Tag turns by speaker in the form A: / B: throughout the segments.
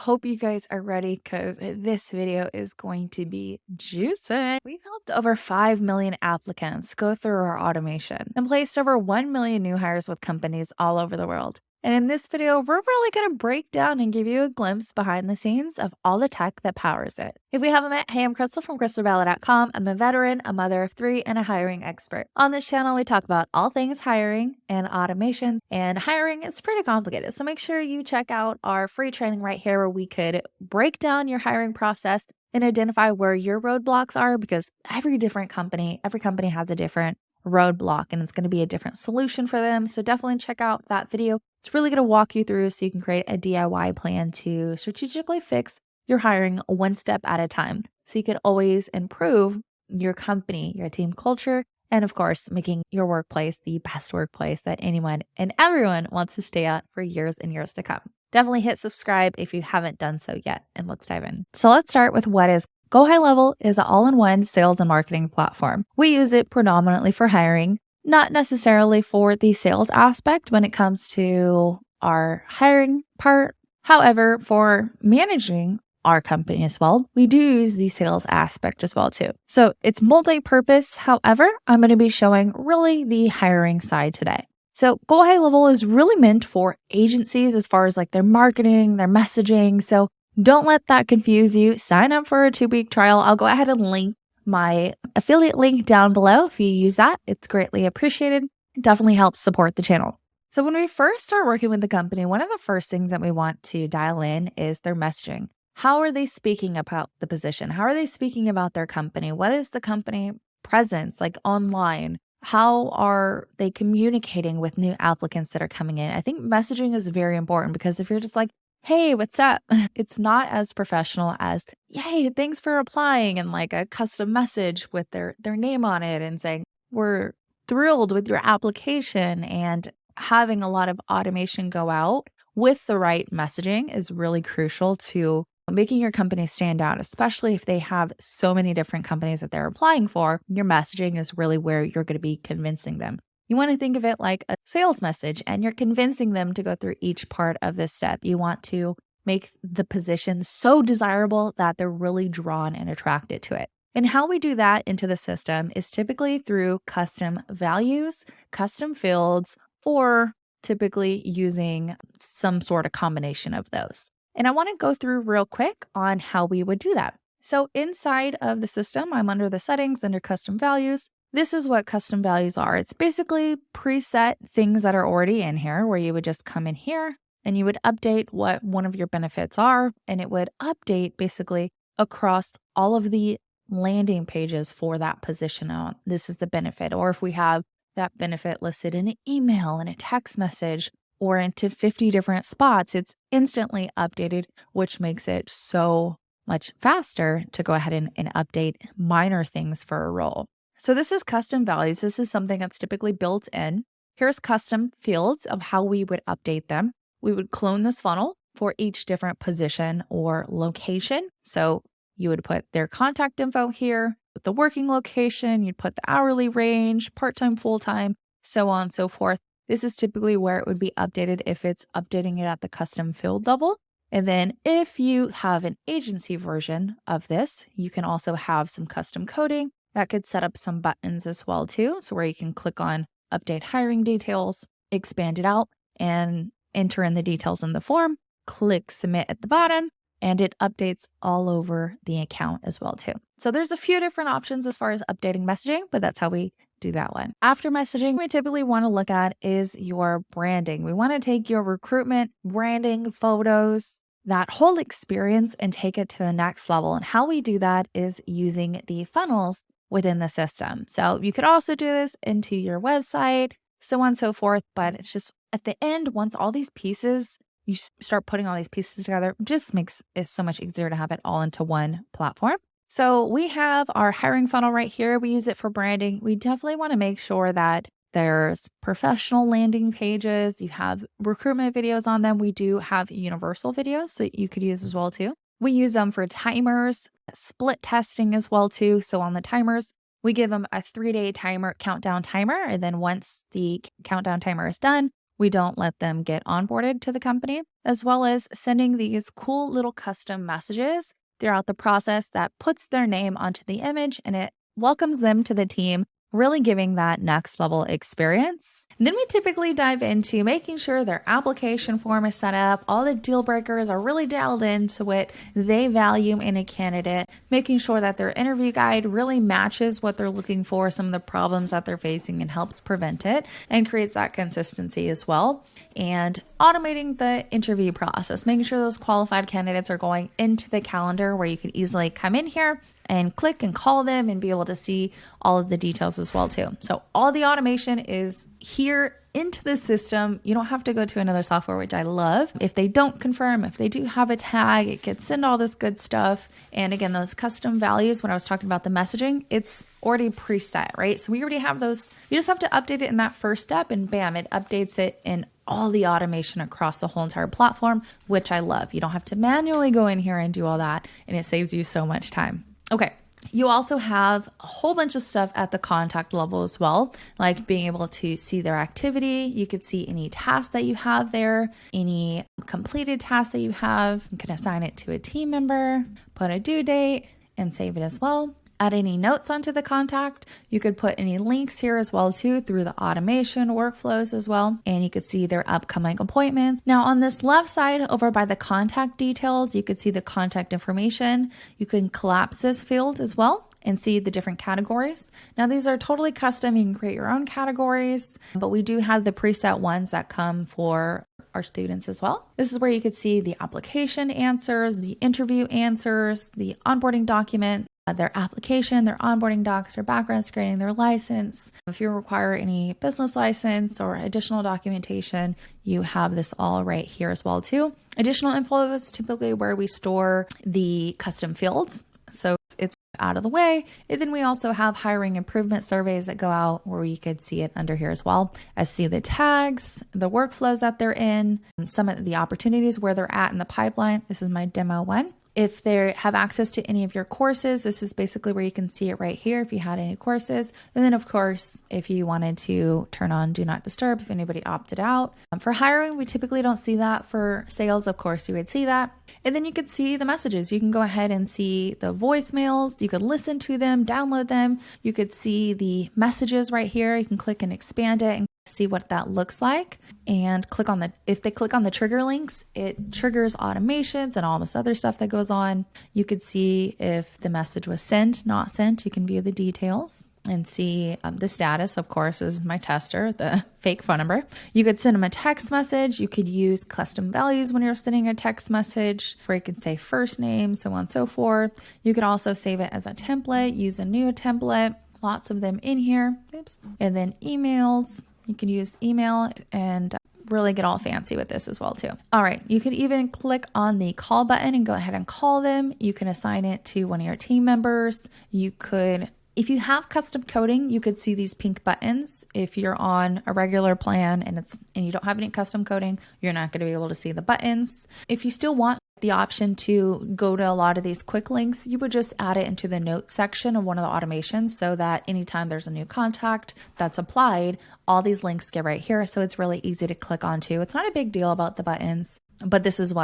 A: hope you guys are ready because this video is going to be juicy. We've helped over 5 million applicants go through our automation and placed over 1 million new hires with companies all over the world. And in this video, we're really going to break down and give you a glimpse behind the scenes of all the tech that powers it. If we haven't met, hey, I'm Crystal from crystalbella.com. I'm a veteran, a mother of 3, and a hiring expert. On this channel, we talk about all things hiring and automation, and hiring is pretty complicated. So make sure you check out our free training right here where we could break down your hiring process and identify where your roadblocks are, because every company has a different roadblock and it's going to be a different solution for them. So definitely check out that video. It's really going to walk you through so you can create a DIY plan to strategically fix your hiring one step at a time. So you can always improve your company, your team culture, and of course, making your workplace the best workplace that anyone and everyone wants to stay at for years and years to come. Definitely hit subscribe if you haven't done so yet, and let's dive in. So let's start with what is GoHighLevel is an all-in-one sales and marketing platform. We use it predominantly for hiring, not necessarily for the sales aspect when it comes to our hiring part. However, for managing our company as well, we do use the sales aspect as well too. So it's multi-purpose. However, I'm going to be showing really the hiring side today. So GoHighLevel is really meant for agencies as far as like their marketing, their messaging. So don't let that confuse you. Sign up for a 2-week trial. I'll go ahead and link my affiliate link down below. If you use that, it's greatly appreciated. It definitely helps support the channel. So when we first start working with the company, one of the first things that we want to dial in is their messaging. How are they speaking about the position? How are they speaking about their company? What is the company presence like online? How are they communicating with new applicants that are coming in? I think messaging is very important, because if you're just like, hey, what's up? It's not as professional as, yay, thanks for applying, and like a custom message with their name on it and saying, we're thrilled with your application. And having a lot of automation go out with the right messaging is really crucial to making your company stand out, especially if they have so many different companies that they're applying for. Your messaging is really where you're going to be convincing them. You want to think of it like a sales message, and you're convincing them to go through each part of this step. You want to make the position so desirable that they're really drawn and attracted to it. And how we do that into the system is typically through custom values, custom fields, or typically using some sort of combination of those. And I want to go through real quick on how we would do that. So inside of the system, I'm under the settings, under custom values. This is what custom values are. It's basically preset things that are already in here, where you would just come in here and you would update what one of your benefits are, and it would update basically across all of the landing pages for that position on. This is the benefit. Or if we have that benefit listed in an email and a text message or into 50 different spots, it's instantly updated, which makes it so much faster to go ahead and update minor things for a role. So this is custom values. This is something that's typically built in. Here's custom fields of how we would update them. We would clone this funnel for each different position or location. So you would put their contact info here, the working location, you'd put the hourly range, part-time, full-time, so on and so forth. This is typically where it would be updated if it's updating it at the custom field level. And then if you have an agency version of this, you can also have some custom coding that could set up some buttons as well too. So where you can click on update hiring details, expand it out, and enter in the details in the form, click submit at the bottom, and it updates all over the account as well too. So there's a few different options as far as updating messaging, but that's how we do that one. After messaging, we typically want to look at is your branding. We want to take your recruitment, branding, photos, that whole experience, and take it to the next level. And how we do that is using the funnels within the system. So you could also do this into your website, so on and so forth, but it's just at the end, once all these pieces, you start putting all these pieces together, it just makes it so much easier to have it all into one platform. So we have our hiring funnel right here. We use it for branding. We definitely want to make sure that there's professional landing pages. You have recruitment videos on them. We do have universal videos that you could use as well too. We use them for timers, split testing as well too. So on the timers, we give them a 3-day countdown timer. And then once the countdown timer is done, We don't let them get onboarded to the company, as well as sending these cool little custom messages throughout the process that puts their name onto the image and it welcomes them to the team, really giving that next level experience. And then we typically dive into making sure their application form is set up, all the deal breakers are really dialed into what they value in a candidate, making sure that their interview guide really matches what they're looking for, some of the problems that they're facing, and helps prevent it and creates that consistency as well. And automating the interview process, making sure those qualified candidates are going into the calendar where you can easily come in here and click and call them and be able to see all of the details as well too. So all the automation is here into the system. You don't have to go to another software, which I love. If they don't confirm, if they do have a tag, it gets into all this good stuff. And again, those custom values, when I was talking about the messaging, it's already preset, right? So we already have those. You just have to update it in that first step and bam, it updates it in all the automation across the whole entire platform, which I love. You don't have to manually go in here and do all that, and it saves you so much time. Okay. You also have a whole bunch of stuff at the contact level as well, like being able to see their activity. You could see any tasks that you have there, any completed tasks that you have. You can assign it to a team member, put a due date, and save it as well. Add any notes onto the contact. You could put any links here as well too through the automation workflows as well. And you could see their upcoming appointments. Now on this left side over by the contact details, you could see the contact information. You can collapse this field as well and see the different categories. Now these are totally custom. You can create your own categories, but we do have the preset ones that come for our students as well. This is where you could see the application answers, the interview answers, the onboarding documents, their application, their onboarding docs, their background screening, their license. If you require any business license or additional documentation, you have this all right here as well too. Additional info is typically where we store the custom fields. So it's out of the way. And then we also have hiring improvement surveys that go out where you could see it under here as well. I see the tags, the workflows that they're in, some of the opportunities where they're at in the pipeline. This is my demo one. If they have access to any of your courses, this is basically where you can see it right here if you had any courses. And then of course, if you wanted to turn on Do Not Disturb, if anybody opted out. For hiring, we typically don't see that. For sales, of course, you would see that. And then you could see the messages. You can go ahead and see the voicemails. You could listen to them, download them. You could see the messages right here. You can click and expand it and see what that looks like and click on if they click on the trigger links, it triggers automations and all this other stuff that goes on. You could see if the message was sent, not sent. You can view the details and see the status. Of course, this is my tester, the fake phone number. You could send them a text message. You could use custom values when you're sending a text message where you can say first name, so on and so forth. You could also save it as a template, use a new template, lots of them in here. Oops. And then emails. You can use email and really get all fancy with this as well too. All right, you could even click on the call button and go ahead and call them. You can assign it to one of your team members. You could, if you have custom coding, you could see these pink buttons. If you're on a regular plan and you don't have any custom coding, you're not going to be able to see the buttons. If you still want the option to go to a lot of these quick links, you would just add it into the notes section of one of the automations so that anytime there's a new contact that's applied, all these links get right here. So it's really easy to click onto. It's not a big deal about the buttons, but this is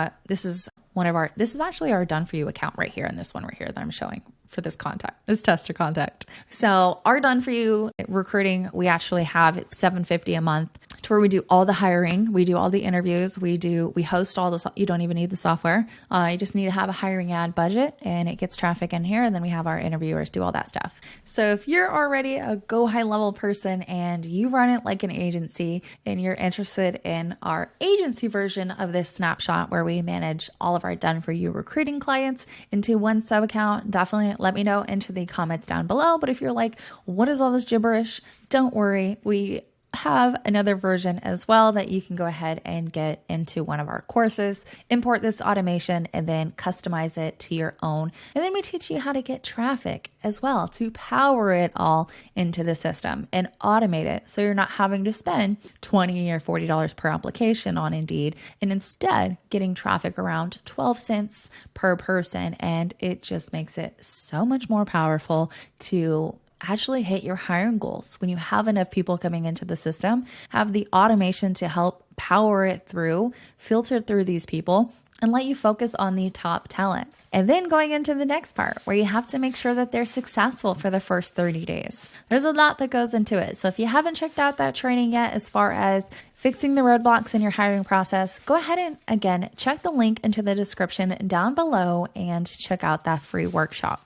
A: actually our done for you account right here. And this one right here that I'm showing for this tester contact. So our done for you recruiting, we actually have it's $750 a month to where we do all the hiring. We do all the interviews. We host all this. You don't even need the software. You just need to have a hiring ad budget and it gets traffic in here. And then we have our interviewers do all that stuff. So if you're already a Go High Level person and you run it like an agency and you're interested in our agency version of this snapshot where we manage all of our done for you recruiting clients into one sub account, definitely let me know into the comments down below. But if you're like, what is all this gibberish? Don't worry. We have another version as well that you can go ahead and get into one of our courses, import this automation, and then customize it to your own. And then we teach you how to get traffic as well to power it all into the system and automate it. So you're not having to spend $20 or $40 per application on Indeed and instead getting traffic around 12 cents per person. And it just makes it so much more powerful to actually hit your hiring goals. When you have enough people coming into the system, have the automation to help power it through, filter through these people, and let you focus on the top talent. And then going into the next part where you have to make sure that they're successful for the first 30 days. There's a lot that goes into it. So if you haven't checked out that training yet, as far as fixing the roadblocks in your hiring process, go ahead and again, check the link into the description down below and check out that free workshop.